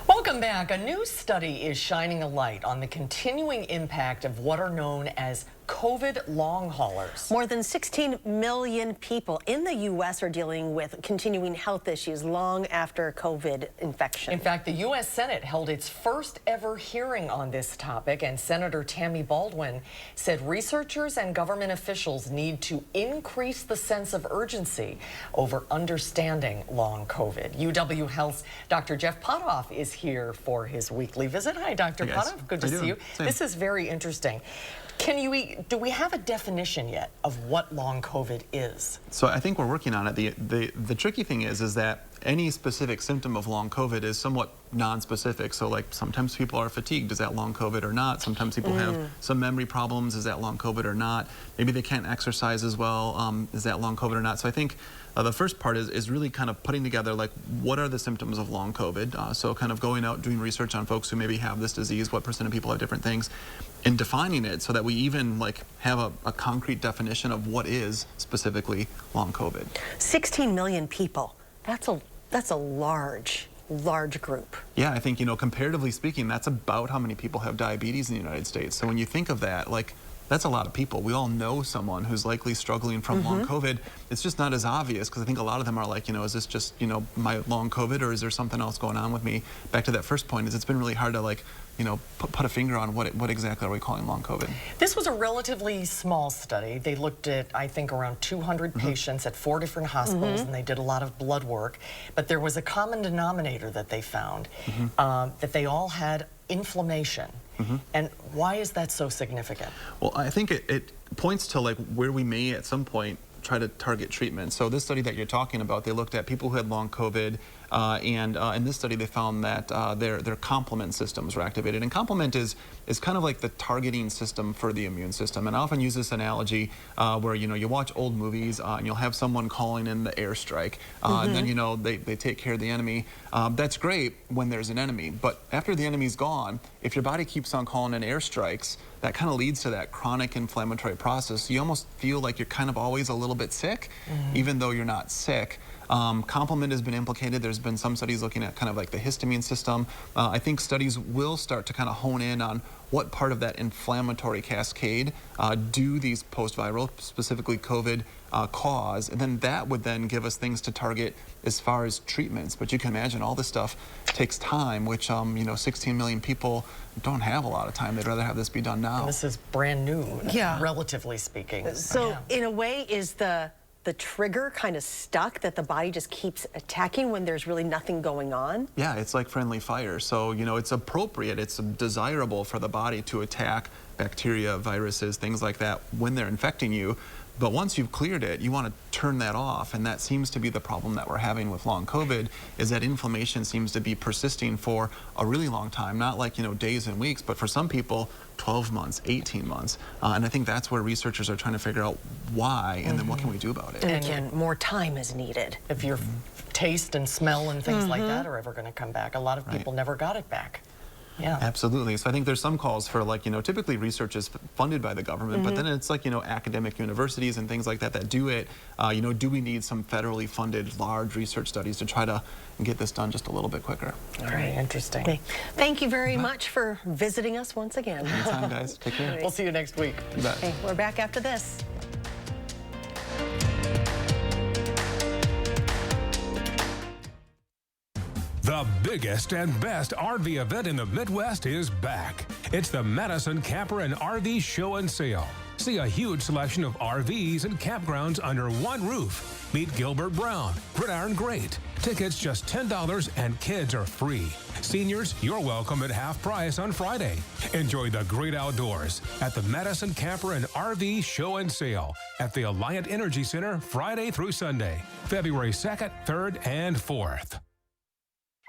Welcome back. A new study is shining a light on the continuing impact of what are known as COVID long haulers. More than 16 million people in the U.S. are dealing with continuing health issues long after COVID infection. In fact, the U.S. Senate held its first ever hearing on this topic, and Senator Tammy Baldwin said researchers and government officials need to increase the sense of urgency over understanding long COVID. UW Health's Dr. Jeff Potoff is here for his weekly visit. Hi, Dr. Potoff. Good to see you. Same. This is very interesting. Do we have a definition yet of what long COVID is? So I think we're working on it. The tricky thing is that any specific symptom of long COVID is somewhat non-specific. So like sometimes people are fatigued, is that long COVID or not? Sometimes people have some memory problems, is that long COVID or not? Maybe they can't exercise as well, is that long COVID or not? So I think the first part is really kind of putting together like what are the symptoms of long COVID? So kind of going out doing research on folks who maybe have this disease, what percent of people have different things, and defining it so that we even like have a concrete definition of what is specifically long COVID. 16 million people. That's a large group. Yeah, I think, you know, comparatively speaking, that's about how many people have diabetes in the United States. So when you think of that, like, that's a lot of people. We all know someone who's likely struggling from long COVID. It's just not as obvious because I think a lot of them are like, you know, is this just, you know, my long COVID or is there something else going on with me? Back to that first point is it's been really hard to like, you know, put a finger on what exactly are we calling long COVID. This was a relatively small study. They looked at, I think, around 200 patients at 4 different hospitals, and they did a lot of blood work. But there was a common denominator that they found, that they all had inflammation. And why is that so significant? Well, I think it points to like where we may at some point try to target treatment. So this study that you're talking about, they looked at people who had long COVID, and in this study they found that their complement systems were activated. And complement is kind of like the targeting system for the immune system. And I often use this analogy where, you know, you watch old movies and you'll have someone calling in the airstrike, and then, you know, they take care of the enemy. That's great when there's an enemy, but after the enemy's gone, if your body keeps on calling in airstrikes, that kind of leads to that chronic inflammatory process. You almost feel like you're kind of always a little bit sick, even though you're not sick. Complement has been implicated. There's been some studies looking at kind of like the histamine system. I think studies will start to kind of hone in on what part of that inflammatory cascade do these post-viral, specifically COVID, cause, and then that would then give us things to target as far as treatments. But you can imagine all this stuff takes time, which you know, 16 million people don't have a lot of time. They'd rather have this be done now. And this is brand new, relatively speaking. So in a way, is the trigger kind of stuck that the body just keeps attacking when there's really nothing going on? Yeah, it's like friendly fire. So, you know, it's appropriate, it's desirable for the body to attack bacteria, viruses, things like that when they're infecting you. But once you've cleared it, you want to turn that off, and that seems to be the problem that we're having with long COVID, is that inflammation seems to be persisting for a really long time, not like, you know, days and weeks, but for some people, 12 months, 18 months. And I think that's where researchers are trying to figure out why, and then what can we do about it. And again, more time is needed. If your taste and smell and things like that are ever going to come back, a lot of people never got it back. Yeah. Absolutely. So I think there's some calls for, like, you know, typically research is funded by the government, but then it's like, you know, academic universities and things like that that do it. You know, do we need some federally funded large research studies to try to get this done just a little bit quicker? All right, interesting. Okay. Thank you very much for visiting us once again. Anytime, guys. Take care. We'll see you next week. You bet. Okay, we're back after this. The biggest and best RV event in the Midwest is back. It's the Madison Camper and RV Show and Sale. See a huge selection of RVs and campgrounds under one roof. Meet Gilbert Brown, Gridiron Great. Tickets just $10 and kids are free. Seniors, you're welcome at half price on Friday. Enjoy the great outdoors at the Madison Camper and RV Show and Sale at the Alliant Energy Center Friday through Sunday, February 2nd, 3rd, and 4th.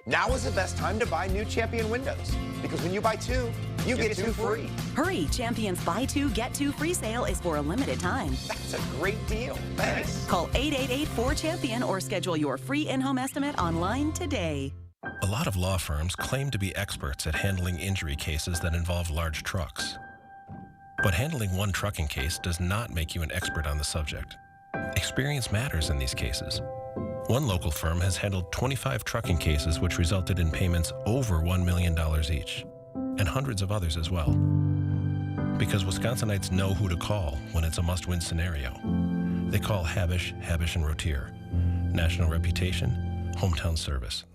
Now is the best time to buy new Champion windows, because when you buy two, you get two free. Hurry, Champion's Buy Two, Get Two free sale is for a limited time. That's a great deal. Thanks. Call 888-4CHAMPION or schedule your free in-home estimate online today. A lot of law firms claim to be experts at handling injury cases that involve large trucks. But handling one trucking case does not make you an expert on the subject. Experience matters in these cases. One local firm has handled 25 trucking cases which resulted in payments over $1 million each, and hundreds of others as well. Because Wisconsinites know who to call when it's a must-win scenario. They call Habish, Habish & Rotier. National reputation, hometown service.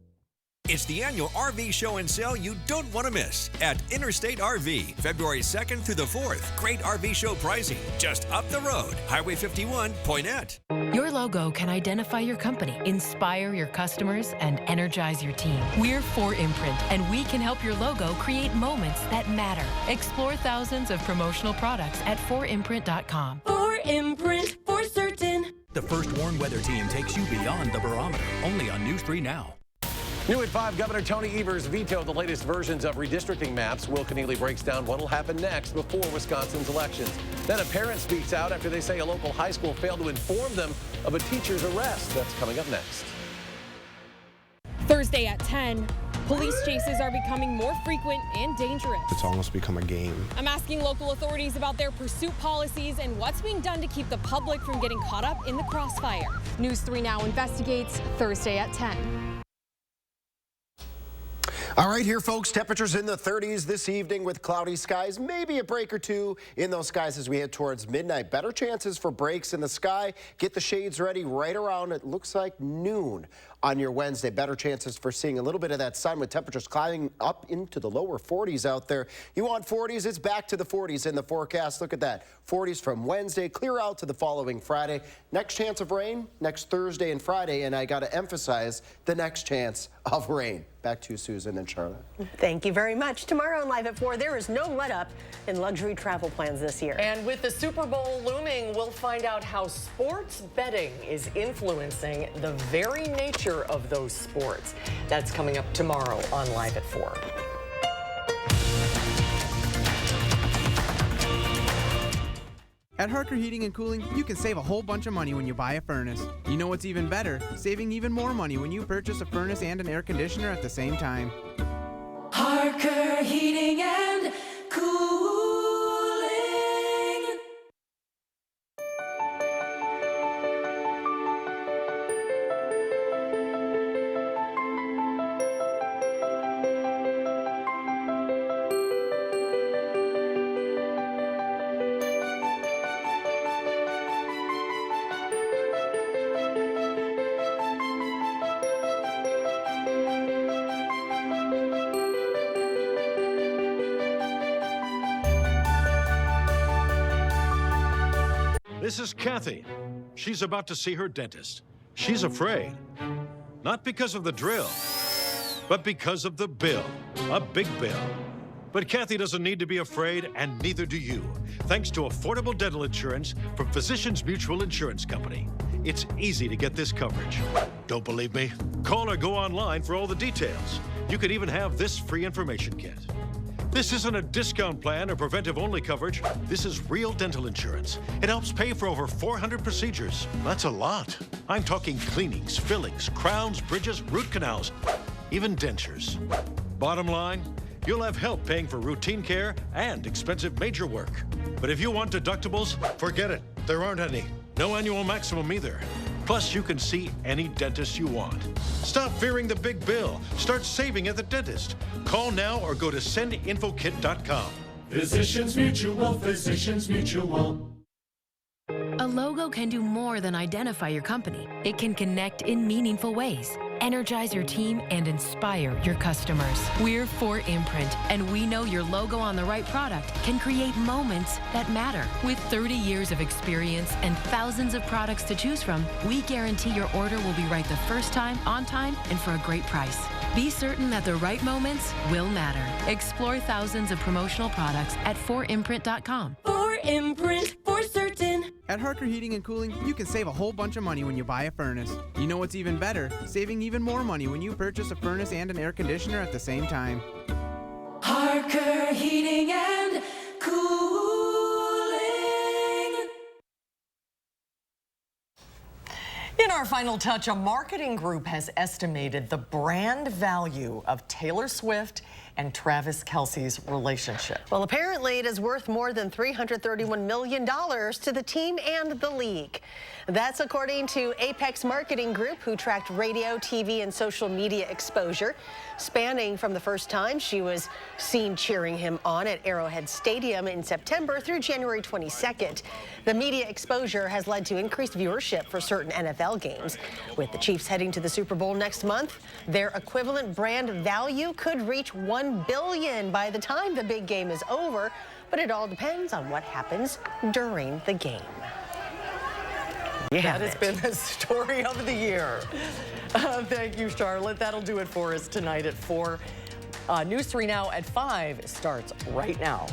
It's the annual RV show and sale you don't want to miss at Interstate RV, February 2nd through the 4th. Great RV show pricing just up the road. Highway 51, Poinet. Your logo can identify your company, inspire your customers, and energize your team. We're 4imprint, and we can help your logo create moments that matter. Explore thousands of promotional products at 4imprint.com. 4imprint, for certain. The First Warn Weather Team takes you beyond the barometer, only on News 3 Now. New at 5, Governor Tony Evers vetoed the latest versions of redistricting maps. Will Keneally breaks down what will happen next before Wisconsin's elections. Then a parent speaks out after they say a local high school failed to inform them of a teacher's arrest. That's coming up next. Thursday at 10, police chases are becoming more frequent and dangerous. It's almost become a game. I'm asking local authorities about their pursuit policies and what's being done to keep the public from getting caught up in the crossfire. News 3 Now investigates Thursday at 10. All right, here, folks, temperatures in the 30s this evening with cloudy skies, maybe a break or two in those skies as we head towards midnight. Better chances for breaks in the sky. Get the shades ready right around, it looks like, noon on your Wednesday. Better chances for seeing a little bit of that sun with temperatures climbing up into the lower 40s out there. You want 40s? It's back to the 40s in the forecast. Look at that. 40s from Wednesday, clear out to the following Friday. Next chance of rain next Thursday and Friday, and I got to emphasize the next chance of rain. Back to you, Susan and Charlotte. Thank you very much. Tomorrow on Live at 4, there is no let-up in luxury travel plans this year. And with the Super Bowl looming, we'll find out how sports betting is influencing the very nature of those sports. That's coming up tomorrow on Live at 4. At Harker Heating and Cooling, you can save a whole bunch of money when you buy a furnace. You know what's even better? Saving even more money when you purchase a furnace and an air conditioner at the same time. Harker Heating and Cooling. This is Kathy. She's about to see her dentist. She's afraid. Not because of the drill, but because of the bill. A big bill. But Kathy doesn't need to be afraid, and neither do you. Thanks to affordable dental insurance from Physicians Mutual Insurance Company. It's easy to get this coverage. Don't believe me? Call or go online for all the details. You could even have this free information kit. This isn't a discount plan or preventive-only coverage. This is real dental insurance. It helps pay for over 400 procedures. That's a lot. I'm talking cleanings, fillings, crowns, bridges, root canals, even dentures. Bottom line, you'll have help paying for routine care and expensive major work. But if you want deductibles, forget it. There aren't any. No annual maximum either. Plus, you can see any dentist you want. Stop fearing the big bill. Start saving at the dentist. Call now or go to sendinfokit.com. Physicians Mutual, Physicians Mutual. A logo can do more than identify your company. It can connect in meaningful ways, energize your team, and inspire your customers. We're 4imprint, and we know your logo on the right product can create moments that matter. With 30 years of experience and thousands of products to choose from, we guarantee your order will be right the first time, on time, and for a great price. Be certain that the right moments will matter. Explore thousands of promotional products at 4imprint.com. 4imprint, for certain. At Harker Heating and Cooling, you can save a whole bunch of money when you buy a furnace. You know what's even better? Saving even more money when you purchase a furnace and an air conditioner at the same time. Harker Heating and Cooling. In our final touch, a marketing group has estimated the brand value of Taylor Swift and Travis Kelce's relationship. Well, apparently it is worth more than $331 million to the team and the league. That's according to Apex Marketing Group, who tracked radio, TV, and social media exposure, spanning from the first time she was seen cheering him on at Arrowhead Stadium in September through January 22nd. The media exposure has led to increased viewership for certain NFL games. With the Chiefs heading to the Super Bowl next month, their equivalent brand value could reach $1 billion by the time the big game is over, but it all depends on what happens during the game. That has been the story of the year. Thank you, Charlotte. That'll do it for us tonight at 4. News 3 Now at 5 starts right now.